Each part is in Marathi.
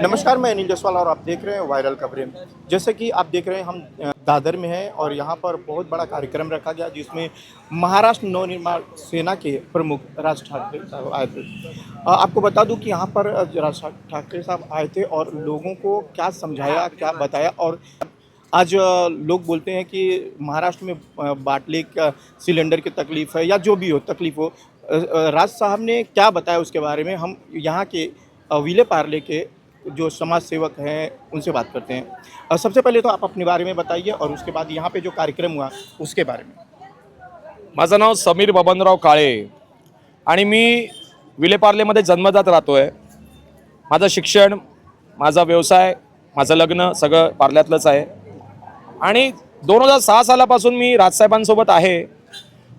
नमस्कार, मैं अनिल जसवाल और आप देख रहे हैं वायरल खबरें। जैसे कि आप देख रहे हैं हम दादर में हैं और यहाँ पर बहुत बड़ा कार्यक्रम रखा गया जिसमें महाराष्ट्र नवनिर्माण सेना के प्रमुख राज ठाकरे साहब आए थे। आपको बता दूं कि यहाँ पर राज ठाकरे साहब आए थे और लोगों को क्या समझाया, क्या बताया। और आज लोग बोलते हैं कि महाराष्ट्र में बाटले का सिलेंडर की तकलीफ़ है या जो भी हो तकलीफ़ हो, राज साहब ने क्या बताया उसके बारे में हम यहाँ के विले पार्ले के जो समाज सेवक हैं उनसे बात करते हैं। सबसे पहले तो आप अपने बारे में बताइए और उसके बाद यहाँ पे जो कार्यक्रम हुआ उसके बारे में। माझं नाव समीर बबनराव काळे आणि मी विलेपार्लेमध्ये जन्मजात राहतो आहे। माझं शिक्षण, माझा व्यवसाय, माझं लग्न सगळं पार्ल्यातलंच आहे आणि 2006 सालापासून मी राजसाहेबांसोबत आहे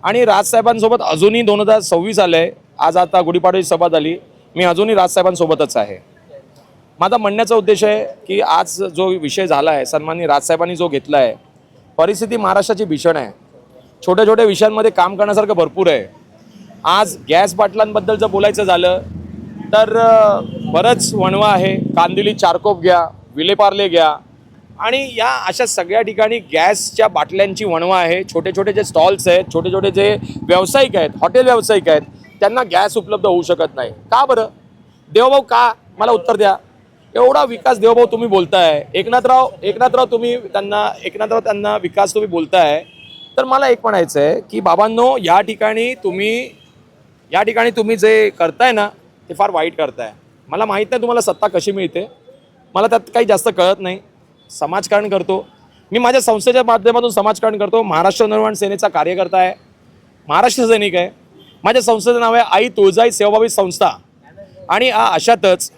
आणि राजसाहेबांसोबत अजूनही 2026 आलं आहे। आज आता गुढीपाडव्याची सभा झाली, मी अजूनही राजसाहेबांसोबतच आहे। माझा म्हणण्याचा उद्देश आहे की आज जो विषय झाला आहे, सन्माननीय राजसाहेबांनी जो घेतला आहे, परिस्थिती महाराष्ट्राची भीषण आहे। छोट्या छोट्या विषयांमध्ये काम करण्यासारखं भरपूर आहे। आज गॅस बाटलांबद्दल जर बोलायचं झालं तर बरंच वणवा आहे। कांदिवली चारकोप घ्या, विलेपार्ले घ्या आणि या अशा सगळ्या ठिकाणी गॅसच्या बाटल्यांची वणवा आहे। छोटे छोटे जे स्टॉल्स आहेत, छोटे छोटे जे व्यावसायिक आहेत, हॉटेल व्यावसायिक आहेत, त्यांना गॅस उपलब्ध होऊ शकत नाही। का बरं देवभाऊ, का? मला उत्तर द्या। एवढा विकास देवभाऊ तुम्ही बोलताय, एकनाथराव त्यांना विकास तुम्ही बोलताय, तर मला एक म्हणायचं आहे की बाबांनो, या ठिकाणी तुम्ही जे करताय ना ते फार वाईट करताय। मला माहीत नाही तुम्हाला सत्ता कशी मिळते, मला त्यात काही जास्त कळत नाही। समाजकारण करतो मी, माझ्या संस्थेच्या माध्यमातून समाजकारण करतो। महाराष्ट्र नवनिर्माण सेनेचा कार्यकर्ता आहे, महाराष्ट्र सैनिक आहे। माझ्या संस्थेचं नाव आहे आई तुळजाई सेवाभावी संस्था आणि अशातच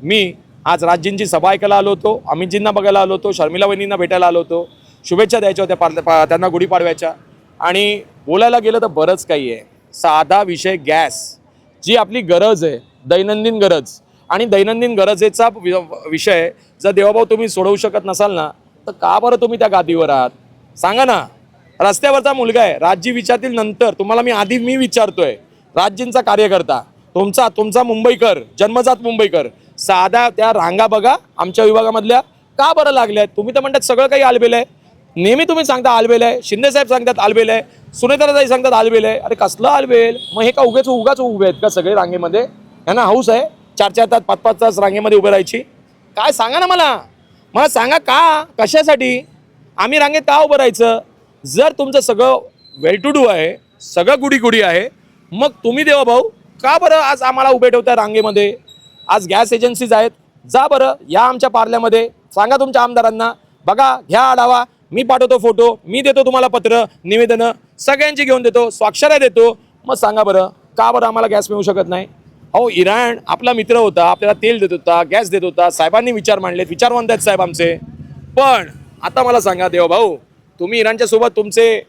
मी आज राजजींची सभा ऐकायला आलो होतो, अमितजींना बघायला आलो होतो, शर्मिला वहिनींना भेटायला आलो होतो, शुभेच्छा द्यायच्या होत्या त्यांना गुढीपाडव्याच्या। आणि बोलायला गेलं तर बरंच काही आहे। साधा विषय गॅस, जी आपली गरज आहे, दैनंदिन गरज, आणि दैनंदिन गरजेचा विषय जर देवाभाऊ तुम्ही सोडवू शकत नसाल ना, तर का बरं तुम्ही त्या गादीवर आहात? सांगा ना। रस्त्यावरचा मुलगा आहे, राजजी विचारतील नंतर तुम्हाला, मी विचारतोय, राजजींचा कार्यकर्ता, तुमचा मुंबईकर, जन्मजात मुंबईकर, साधा त्या रांगा बघा आमच्या विभागामधल्या, का बरं लागल्यात? तुम्ही तर म्हणतात सगळं काही आलबेल आहे, नेहमी तुम्ही सांगता आलबेल आहे, शिंदे साहेब सांगतात आलबेल आहे, सुनेत्राताई सांगतात आलबेल आहे। अरे कसलं आलबेल? मग हे का उगाच उभे आहेत का सगळे रांगेमध्ये? यांना हाऊस आहे 4-4 तास 5-5 तास रांगेमध्ये उभे राहायची? काय सांगा ना मला सांगा, का, कशासाठी आम्ही रांगेत का उभं राहायचं? जर तुमचं सगळं वेल टू डू आहे, सगळं गुडी आहे, मग तुम्ही देवा भाऊ का बरं आज आम्हाला उभे ठेवताय रांगेमध्ये? आज गॅस एजन्सीज आहेत, जा बरं या आमच्या पार्ल्यामध्ये, सांगा तुमच्या आमदारांना, बघा, घ्या आढावा, मी पाठवतो फोटो, मी देतो तुम्हाला पत्र, निवेदनं सगळ्यांची घेऊन देतो, स्वाक्षऱ्या देतो, मग सांगा बरं का बरं आम्हाला गॅस मिळू शकत नाही? अहो, इराण आपला मित्र होता, आपल्याला तेल देत होता, गॅस देत होता, साहेबांनी विचार मांडलेत, विचारवंत आहेत साहेब आमचे। पण आता मला सांगा देवभाऊ, तुम्ही इराणच्या सोबत तुमचे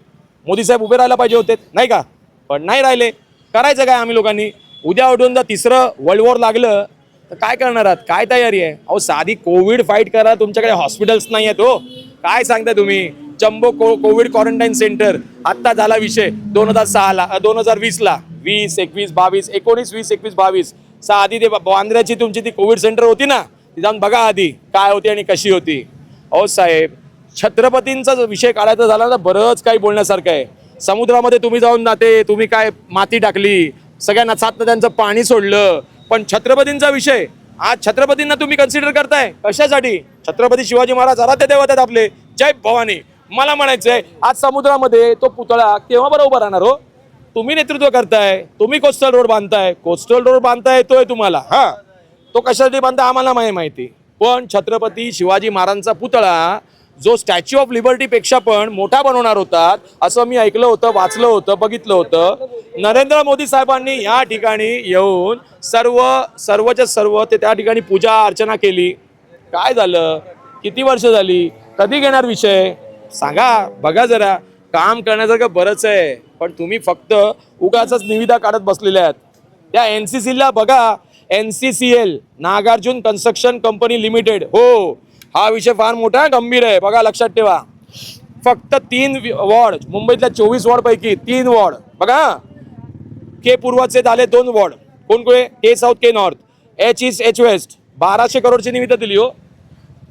मोदी साहेब उभे राहायला पाहिजे होते, नाही का? पण नाही राहिले। करायचं काय आम्ही लोकांनी? उद्या उठून जर तिसरं वर्ल्ड वॉर लागलं तर काय करणार आहात? काय तयारी आहे? अहो, साधी कोविड फाईट करा, तुमच्याकडे हॉस्पिटल्स नाही आहेत हो। काय सांगताय तुम्ही? जम्बो कोविड क्वारंटाईन सेंटर आत्ता झाला विषय 2006ला, 2020ला, 20, 21, 22, 19, 20, 21, 22 आधी ते बांद्र्याची तुमची ती कोविड सेंटर होती ना, ती जाऊन बघा आधी काय होती आणि कशी होती। अहो साहेब, छत्रपतींचा विषय काढायचा झाला तर बरंच काही बोलण्यासारखं आहे। समुद्रामध्ये तुम्ही जाऊन तुम्ही काय माती टाकली, सगळ्यांना 7 नद्यांचं पाणी सोडलं, पण छत्रपतींचा विषय, आज छत्रपतींना तुम्ही कन्सिडर करताय कशासाठी? छत्रपती शिवाजी महाराज आराध्य दैवत आहेत आपले, जय भवानी। मला म्हणायचंय, आज समुद्रामध्ये तो पुतळा केव्हा बरं उभा राहणार हो? तुम्ही नेतृत्व करताय, तुम्ही कोस्टल रोड बांधताय येतोय तुम्हाला, हा, तो कशासाठी बांधताय आम्हाला माहिती, पण छत्रपती शिवाजी महाराजांचा पुतळा जो स्टॅच्यू ऑफ लिबर्टी पेक्षा पण मोठा बनवणार होतात असं मी ऐकलं होतं, वाचलं होतं, बघितलं होतं। नरेंद्र मोदी साहेबांनी या ठिकाणी येऊन सर्वच्या सर्व ते त्या ठिकाणी पूजा अर्चना केली। काय झालं? किती वर्ष झाली? कधी घेणार विषय? सांगा बघा जरा। काम करण्यासारखं बरंच आहे, पण तुम्ही फक्त उगाचच निविदा काढत बसलेल्या आहात। त्या NCCला बघा, NCCL, Nagarjuna construction company limited, हो, हा विषय फार मोठा गंभीर आहे, बघा लक्षात ठेवा। फक्त 3 वॉर्ड, मुंबईतल्या 24 वॉर्ड पैकी 3 वॉर्ड बघा, के पूर्वचे झाले 2 वॉर्ड, कोणकोणते? K south, K north, H east, H west, 1200 करोडची निविदा दिली हो.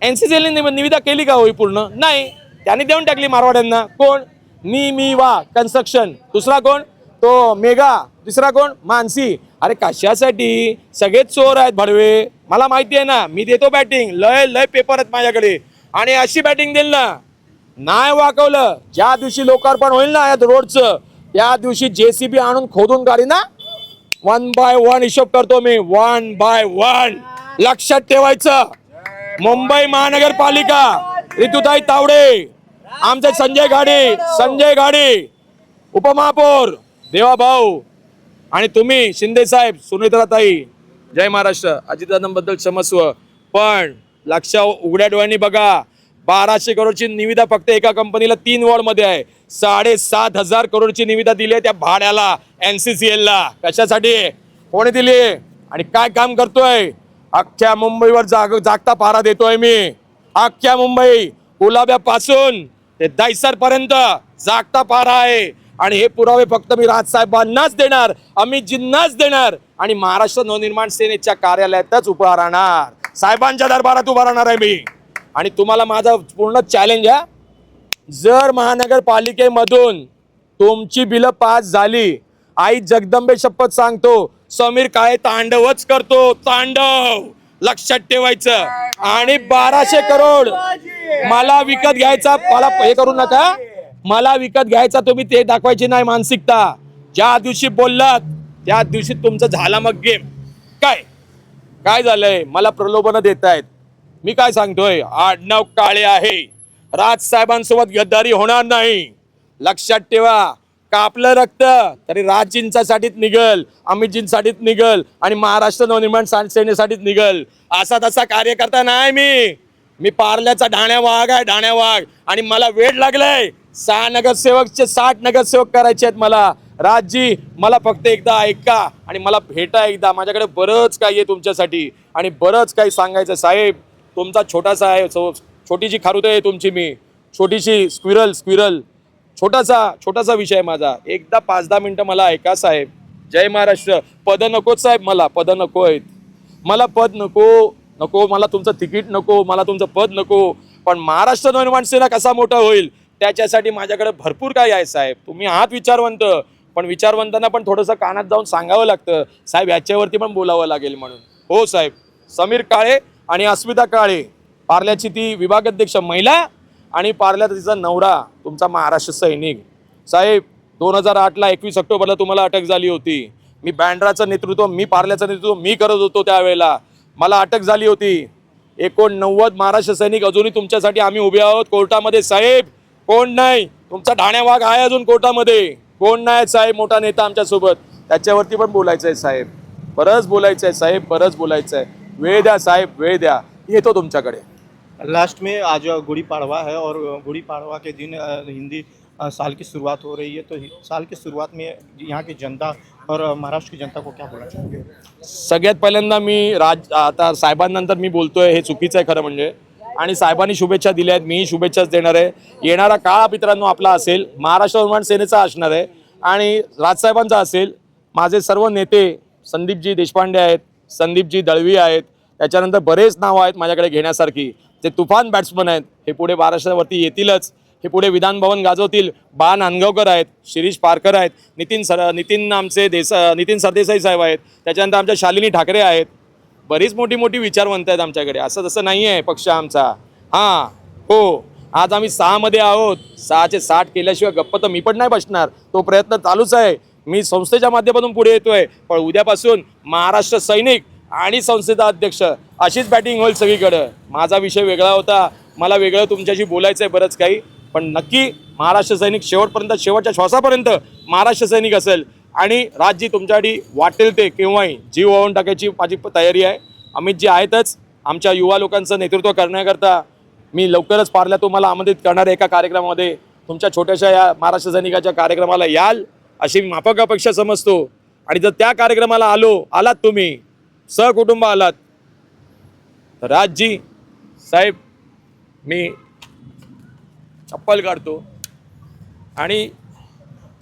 NCCL ने निविदा केली का होई पूर्ण? नाही. त्यांनी देऊन टाकली मारवाड्यांना. कोण? मी वा कन्स्ट्रक्शन. दुसरा कोण? तो मेगा. तिसरा कोण? मानसी. अरे कशासाठी? सगळेच चोर आहेत भडवे. मला माहिती आहे ना, मी देतो बॅटिंग, लय पेपर आहेत माझ्याकडे, आणि अशी बॅटिंग देईल ना, नाही वाकवलं, ज्या दिवशी लोकार्पण होईल ना या रोडचं, त्या दिवशी JCB आणून खोदून काढी ना, 1 by 1 हिशोब करतो मी, 1 by 1. लक्षात ठेवायचं. मुंबई महानगरपालिका, ऋतुताई तावडे, आमचे संजय गाडी, उपमहापौर देवाभाऊ, आणि तुम्ही शिंदे साहेब, सुनेत्राताई, जय महाराष्ट्र. अजितदादांबद्दल क्षमस्व, पण लक्ष उघड्या डोळ्यांनी बघा. 1200 करोडची निविदा फक्त एका कंपनीला 3 वॉर्डमध्ये आहे. 7,500 करोडची निविदा दिली आहे त्या भाड्याला, NCCL ला. कशासाठी? कोणी दिली आणि काय काम करतोय? अख्ख्या मुंबईवर जागता पारा देतोय मी. अख्ख्या मुंबई, गुलाब्यापासून ते दहिसर पर्यंत जागता पारा आहे. आणि हे पुरावे फक्त मी राजसाहेबांनाच देणार, अमितजींनाच देणार, आणि महाराष्ट्र नवनिर्माण सेनेच्या कार्यालयातच उभा राहणार, साहेबांच्या दरबारात उभा राहणार आहे मी. आणि तुम्हाला माझा पूर्ण चॅलेंज आहे, जर महानगरपालिकेमधून तुमची बिलं पास झाली, आई जगदंबे शपथ सांगतो, समीर काळे तांडवच करतो, तांडव. लक्षात ठेवायचं. आणि 1200 करोड मला विकत घ्यायचा, मला हे करू नका, मला विकत घ्यायचा, तुम्ही ते दाखवायची नाही मानसिकता. ज्या दिवशी बोललात त्या दिवशी तुमचं झाला मग गेम. काय झालंय? मला प्रलोभन देत आहेत. मी काय सांगतोय? आडनाव काळे आहे, राजसाहेबांसोबत गद्दारी होणार नाही. लक्षात ठेवा. कापलं रक्त तरी राजजींसाठीच निघल, अमितजींसाठीच निघल, आणि महाराष्ट्र नवनिर्माण सेनेसाठीच निघल. असा तसा कार्यकर्ता नाही मी पार्ल्याचा ढाण्या वाघ आहे, ढाण्या वाघ. आणि मला वेळ लागलाय 6 नगरसेवकचे 60 नगरसेवक करायचे आहेत मला. राजजी, मला फक्त एकदा ऐका आणि मला भेटा एकदा. माझ्याकडे बरंच काही आहे तुमच्यासाठी आणि बरंच काही सांगायचं. साहेब, तुमचा छोटासा आहे, छोटीशी खारुताई आहे तुमची, मी छोटीशी स्क्विरल, छोटासा विषय आहे माझा. एकदा 5-10 मिनिटं मला ऐका साहेब. जय महाराष्ट्र. पद नकोच साहेब, मला पद नको आहेत. मला पद नको, मला तुमचं तिकीट नको, मला तुमचं पद नको. पण महाराष्ट्र नवनिर्माण सेना कसा मोठा होईल त्याच्यासाठी माझ्याकडे भरपूर काही आहे साहेब. तुम्ही आहात विचारवंत, पण विचारवंतांना पण थोडंसं कानात जाऊन सांगावं लागतं साहेब, याच्यावरती पण बोलावं लागेल म्हणून. हो साहेब. समीर काळे आणि अस्मिता काळे, पार्ल्याची ती विभागाध्यक्ष महिला, आणि पार्ल्यात तिचा नवरा, तुमचा महाराष्ट्र सैनिक. साहेब, 2008ला 21 ऑक्टोबरला तुम्हाला अटक झाली होती. मी पार्ल्याचं नेतृत्व मी करत होतो त्यावेळेला. मला अटक झाली होती. 89 महाराष्ट्र सैनिक अजूनही तुमच्यासाठी आम्ही उभे आहोत कोर्टामध्ये साहेब. कोण नाही, तुमचा ढाण्या वाघ आहे अजून कोर्टामध्ये. कोण नाही साहेब, मोठा नेता आमच्यासोबत. त्याच्यावरती पण बोलायचं आहे साहेब, बरंच बोलायचं आहे साहेब, बरंच बोलायचं आहे. वेळ द्या साहेब, वेळ द्या, येतो तुमच्याकडे. लास्ट में आज गुड़ी पाड़वा है और गुड़ी पाड़वा के दिन हिंदी साल की शुरुआत हो रही है, तो साल की शुरुआत में यहाँ की जनता और महाराष्ट्र की जनता को क्या बोलना चाहेंगे? सगळ्यात पहिल्यांदा मी आता साहेबांनंतर मी बोलतोय, हे चुकीचं आहे खरं म्हणजे. आणि साहेबांनी शुभेच्छा दिल्या आहेत, मीही शुभेच्छाच देणार आहे. येणारा काळ मित्रांनो आपला असेल, महाराष्ट्र नवनिर्माण सेनेचा असणार आहे आणि राजसाहेबांचा असेल. माझे सर्व नेते संदीपजी देशपांडे आहेत, संदीपजी दळवी आहेत, त्याच्यानंतर बरेच नावं आहेत माझ्याकडे घेण्यासारखी. ते तुफान बॅट्समन आहेत, हे पुढे महाराष्ट्रावरती येतीलच. हे पुढे विधान भवन गाजवतील. बा नांदगावकर आहेत, शिरीष पारकर आहेत, नितीन सरदेसाई साहेब आहेत, त्याच्यानंतर आमच्या शालिनी ठाकरे आहेत. बरीच मोठी विचारवंत आहेत आमच्याकडे. असं तसं नाही आहे पक्ष आमचा. हां हो, आज आम्ही 6 मध्ये आहोत. 6चे 60 केल्याशिवाय गप्प तर मी पण नाही बसणार. तो प्रयत्न चालूच आहे. मी संस्थेच्या माध्यमातून पुढे येतोय, पण उद्यापासून महाराष्ट्र सैनिक आणि संस्थेचा अध्यक्ष अशीच बॅटिंग होईल सगळीकडं. माझा विषय वेगळा होता, मला वेगळं तुमच्याशी बोलायचं आहे बरंच काही, पण नक्की महाराष्ट्र सैनिक शेवटपर्यंत, शेवटच्या श्वासापर्यंत महाराष्ट्र सैनिक असेल. आणि राजजी तुमच्यासाठी वाटेल ते केव्हाही जीव वाहून टाकायची माझी तयारी आहे. अमितजी आहेतच आमच्या युवा लोकांचं नेतृत्व करण्याकरता. मी लवकरच पार्ल्या तुम्हाला आमंत्रित करणार आहे एका कार्यक्रमामध्ये. तुमच्या छोट्याशा या महाराष्ट्र सैनिकाच्या कार्यक्रमाला याल अशी मी माफक अपेक्षा समजतो. आणि जर त्या कार्यक्रमाला आलात तुम्ही, सहकुटुंब आलात, तर राजजी साहेब मी चप्पल काढतो आणि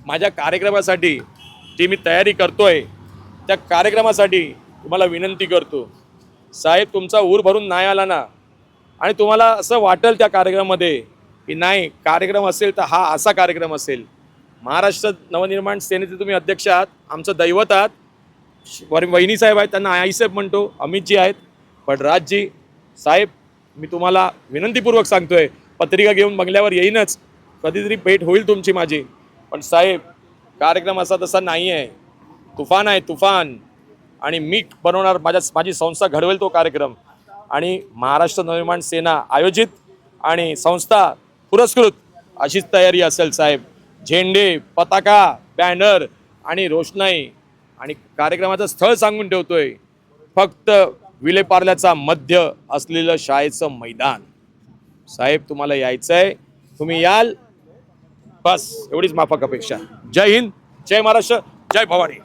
माझ्या कार्यक्रमासाठी जी मी तयारी करतोय त्या कार्यक्रमासाठी तुम्हाला विनंती करतो, साहेब तुमचा ऊर भरून नाही आला ना आणि तुम्हाला असं वाटेल त्या कार्यक्रमामध्ये की नाही कार्यक्रम असेल तर हा असा कार्यक्रम असेल, महाराष्ट्र नवनिर्माण सेनेचे तुम्ही अध्यक्ष आहात, आमचं दैवत आहात, वहिनी साहेब आहेत त्यांना आईसाहेब म्हणतो, अमितजी आहेत, पण राजजी साहेब मी तुम्हाला विनंतीपूर्वक सांगतोय, पत्रिका घेऊन बंगल्यावर येईनच, कधीतरी भेट होईल तुमची माझी, पण साहेब कार्यक्रम असा तसा नाही आहे, तुफान आहे तुफान, आणि मी बनवणार, माझी संस्था घडवेल तो कार्यक्रम, आणि महाराष्ट्र नवनिर्माण सेना आयोजित आणि संस्था पुरस्कृत अशीच तयारी असेल साहेब. झेंडे, पताका, बॅनर आणि रोषणाई, आणि कार्यक्रमाचं स्थळ सांगून ठेवतोय, फक्त विलेपार्ल्याचा मध्य असलेलं शाळेचं मैदान. साहेब तुम्हाला यायचंय, तुम्ही याल, बस एवढीच माफक अपेक्षा. जय हिंद, जय महाराष्ट्र, जय भवानी.